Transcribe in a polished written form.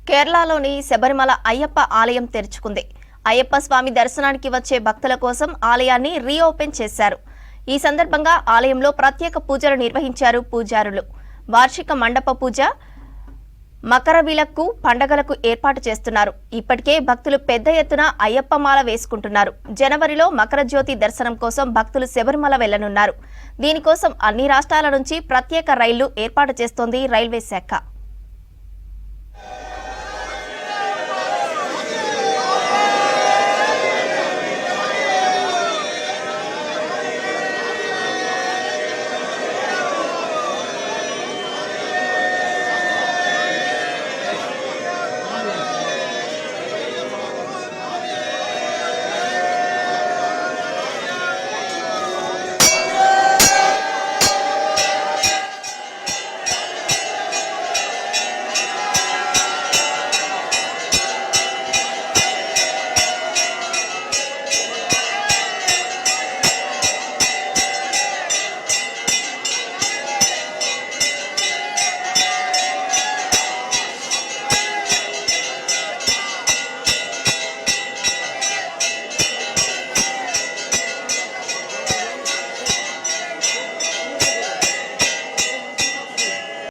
కేరళలోని శబరిమల అయ్యప్ప ఆలయం తెరుచుకుంది. అయ్యప్ప స్వామి దర్శనానికి వచ్చే భక్తుల కోసం ఆలయాన్ని రీఓపెన్ చేశారు. ఈ సందర్భంగా ఆలయంలో ప్రత్యేక పూజలు నిర్వహించారు పూజారులు. వార్షిక మండప పూజ, మకర విలక్కు పండగలకు ఏర్పాటు చేస్తున్నారు. ఇప్పటికే భక్తులు పెద్ద ఎత్తున అయ్యప్ప మాల వేసుకుంటున్నారు. జనవరిలో మకర జ్యోతి దర్శనం కోసం భక్తులు శబరిమల వెళ్లనున్నారు. దీనికోసం అన్ని రాష్ట్రాల నుంచి ప్రత్యేక రైళ్లు ఏర్పాటు చేస్తోంది రైల్వే శాఖ.